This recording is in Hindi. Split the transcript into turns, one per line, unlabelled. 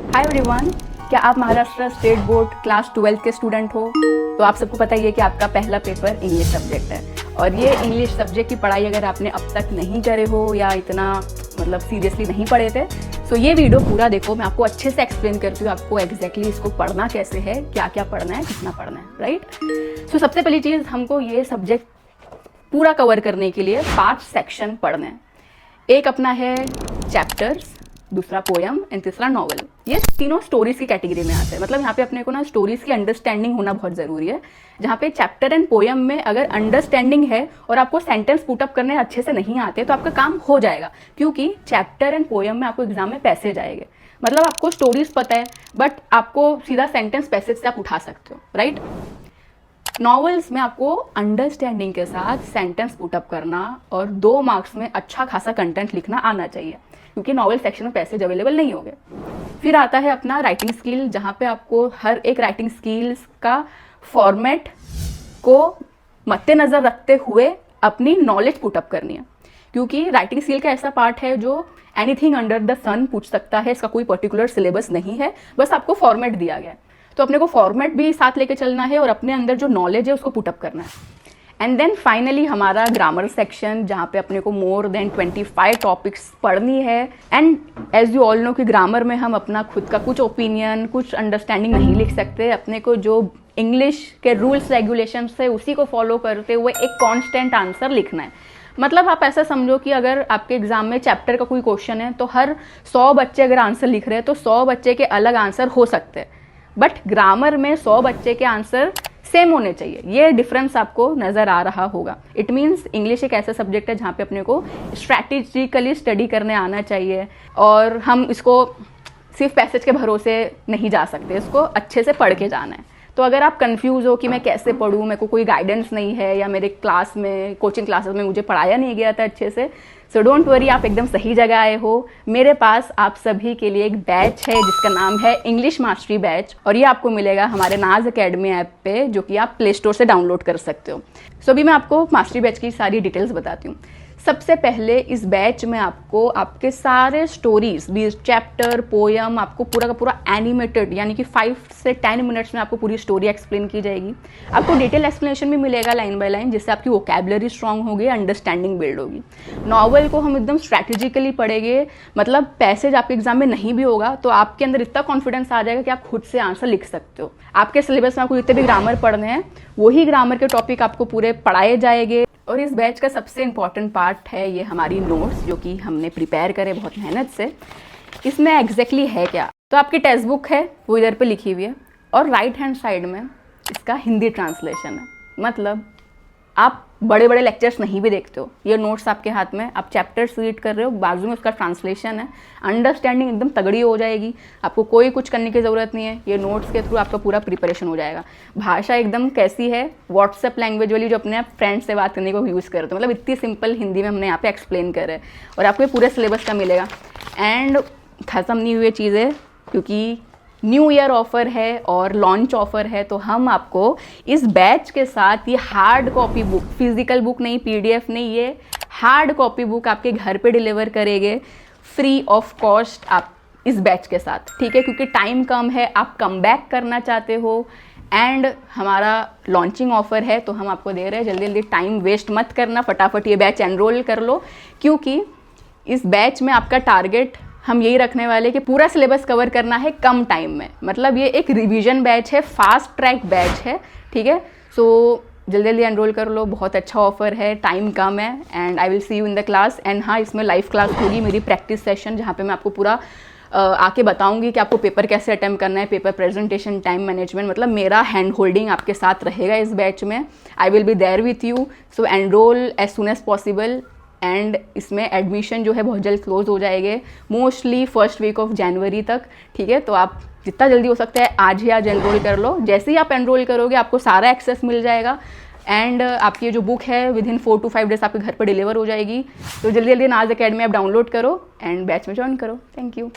हाय एवरीवन, क्या आप महाराष्ट्र स्टेट बोर्ड क्लास 12 के स्टूडेंट हो? तो आप सबको पता ही है कि आपका पहला पेपर इंग्लिश सब्जेक्ट है और ये इंग्लिश सब्जेक्ट की पढ़ाई अगर आपने अब तक नहीं करे हो या इतना सीरियसली नहीं पढ़े थे तो ये वीडियो पूरा देखो। मैं आपको अच्छे से एक्सप्लेन करती हूँ आपको एग्जैक्टली इसको पढ़ना कैसे है, क्या क्या पढ़ना है, कितना पढ़ना है, राइट। सबसे पहली चीज़, हमको ये सब्जेक्ट पूरा कवर करने के लिए 5 सेक्शन पढ़ने हैं। एक अपना है चैप्टर्स, दूसरा पोयम एंड तीसरा नॉवल। ये तीनों स्टोरीज की कैटेगरी में आते हैं। मतलब यहाँ पे अपने को ना स्टोरीज की अंडरस्टैंडिंग होना बहुत ज़रूरी है। जहाँ पे चैप्टर एंड पोयम में अगर अंडरस्टैंडिंग है और आपको सेंटेंस पुटअप करने अच्छे से नहीं आते तो आपका काम हो जाएगा, क्योंकि चैप्टर एंड पोयम में आपको एग्जाम में पैसेज आएंगे। मतलब आपको स्टोरीज पता है बट आपको सीधा सेंटेंस पैसेज से आप उठा सकते हो, राइट। नॉवेल्स में आपको अंडरस्टैंडिंग के साथ सेंटेंस पुटअप करना और 2 मार्क्स में अच्छा खासा कंटेंट लिखना आना चाहिए, क्योंकि नॉवेल सेक्शन में पैसेज अवेलेबल नहीं होंगे। फिर आता है अपना राइटिंग स्किल, जहाँ पे आपको हर एक राइटिंग स्किल्स का फॉर्मेट को मद्देनजर रखते हुए अपनी नॉलेज पुटअप करनी है, क्योंकि राइटिंग स्किल का ऐसा पार्ट है जो एनीथिंग अंडर द सन पूछ सकता है। इसका कोई पर्टिकुलर सिलेबस नहीं है, बस आपको फॉर्मेट दिया गया है। तो अपने को फॉर्मेट भी साथ लेके चलना है और अपने अंदर जो नॉलेज है उसको पुटअप करना है। एंड देन फाइनली हमारा ग्रामर सेक्शन, जहाँ पे अपने को मोर देन 25 टॉपिक्स पढ़नी है। And as you all know कि ग्रामर में हम अपना खुद का कुछ ओपिनियन, कुछ अंडरस्टैंडिंग नहीं लिख सकते। अपने को जो इंग्लिश के रूल्स रेगुलेशंस है उसी को फॉलो करते हुए एक कॉन्स्टेंट आंसर लिखना है। मतलब आप ऐसा समझो कि अगर आपके एग्जाम में चैप्टर का कोई क्वेश्चन है तो हर 100 बच्चे अगर आंसर लिख रहे हैं तो 100 बच्चे के अलग आंसर हो सकते हैं, बट ग्रामर में 100 बच्चे के आंसर सेम होने चाहिए। ये डिफरेंस आपको नजर आ रहा होगा। इट मीन्स इंग्लिश एक ऐसा सब्जेक्ट है जहाँ पे अपने को स्ट्रैटेजिकली स्टडी करने आना चाहिए और हम इसको सिर्फ पैसेज के भरोसे नहीं जा सकते, इसको अच्छे से पढ़ के जाना है। तो अगर आप कंफ्यूज हो कि मैं कैसे पढूं, मेरे को कोई गाइडेंस नहीं है या मेरे क्लास में, कोचिंग क्लासेस में मुझे पढ़ाया नहीं गया था अच्छे से, सो डोंट वरी, आप एकदम सही जगह आए हो। मेरे पास आप सभी के लिए एक बैच है जिसका नाम है इंग्लिश मास्टरी बैच, और ये आपको मिलेगा हमारे नाज एकेडमी ऐप पे, जो कि आप प्ले स्टोर से डाउनलोड कर सकते हो। सो अभी मैं आपको मास्टरी बैच की सारी डिटेल्स बताती हूँ। सबसे पहले इस बैच में आपको आपके सारे स्टोरीज, भी चैप्टर, पोयम, आपको पूरा का पूरा एनिमेटेड, यानी कि 5 से 10 मिनट्स में आपको पूरी स्टोरी एक्सप्लेन की जाएगी। आपको डिटेल एक्सप्लेनेशन भी मिलेगा लाइन बाय लाइन, जिससे आपकी वोकैबुलरी स्ट्रांग होगी, अंडरस्टैंडिंग बिल्ड होगी। नॉवल को हम एकदम स्ट्रैटेजिकली पढ़ेंगे, मतलब पैसेज आपके एग्जाम में नहीं भी होगा तो आपके अंदर इतना कॉन्फिडेंस आ जाएगा कि आप खुद से आंसर लिख सकते हो। आपके सिलेबस में आपको जितने भी ग्रामर पढ़ने हैं वही ग्रामर के टॉपिक आपको पूरे पढ़ाए जाएंगे। और इस बैच का सबसे इम्पॉर्टेंट पार्ट है ये हमारी नोट्स, जो कि हमने प्रिपेयर करे बहुत मेहनत से। इसमें एग्जैक्टली है क्या, तो आपकी टेक्स्ट बुक है वो इधर पे लिखी हुई है और राइट हैंड साइड में इसका हिंदी ट्रांसलेशन है। मतलब आप बड़े बड़े लेक्चर्स नहीं भी देखते हो, ये नोट्स आपके हाथ में, आप चैप्टर्स रीड कर रहे हो, बाजू में उसका ट्रांसलेशन है। अंडरस्टैंडिंग एकदम तगड़ी हो जाएगी, आपको कोई कुछ करने की ज़रूरत नहीं है। ये नोट्स के थ्रू आपका पूरा प्रिपरेशन हो जाएगा। भाषा एकदम कैसी है, व्हाट्सएप लैंग्वेज वाली, जो अपने फ्रेंड्स से बात करने को यूज़ करते हो। मतलब इतनी सिंपल हिंदी में हमने यहाँ पे एक्सप्लेन करे है और आपको ये पूरे सिलेबस का मिलेगा। एंड खत्म नहीं हुए चीज़ें, क्योंकि न्यू ईयर ऑफर है और लॉन्च ऑफर है, तो हम आपको इस बैच के साथ ये hard copy book, physical book नहीं, पीडीएफ नहीं, ये हार्ड कॉपी बुक आपके घर पे डिलीवर करेंगे फ्री ऑफ कॉस्ट आप इस बैच के साथ, ठीक है। क्योंकि टाइम कम है, आप कम बैक करना चाहते हो एंड हमारा लॉन्चिंग ऑफर है, तो हम आपको दे रहे हैं। जल्दी जल्दी टाइम वेस्ट मत करना, फटाफट ये बैच एनरोल कर लो, क्योंकि इस बैच में आपका टारगेट हम यही रखने वाले कि पूरा सिलेबस कवर करना है कम टाइम में। मतलब ये एक रिवीजन बैच है, फास्ट ट्रैक बैच है, ठीक है। सो जल्दी जल्दी एनरोल कर लो, बहुत अच्छा ऑफर है, टाइम कम है। And I will see you in the class. And हाँ, इसमें लाइव क्लास होगी, मेरी प्रैक्टिस सेशन, जहाँ पे मैं आपको पूरा आके बताऊंगी कि आपको पेपर कैसे अटेम्प्ट करना है, पेपर प्रेजेंटेशन, टाइम मैनेजमेंट। मतलब मेरा हैंड होल्डिंग आपके साथ रहेगा इस बैच में। I will be there with you, so enroll as soon as possible. And इसमें एडमिशन जो है बहुत जल्द क्लोज हो जाएंगे, मोस्टली फर्स्ट वीक ऑफ जनवरी तक, ठीक है। तो आप जितना जल्दी हो सकता है आज ही आज एनरोल कर लो। जैसे ही आप एनरोल करोगे आपको सारा एक्सेस मिल जाएगा एंड आपकी ये जो बुक है विद इन 4 to 5 डेज आपके घर पर डिलीवर हो जाएगी। तो जल्दी जल्दी नाज एकेडमी आप डाउनलोड करो एंड बैच में ज्वाइन करो। Thank you.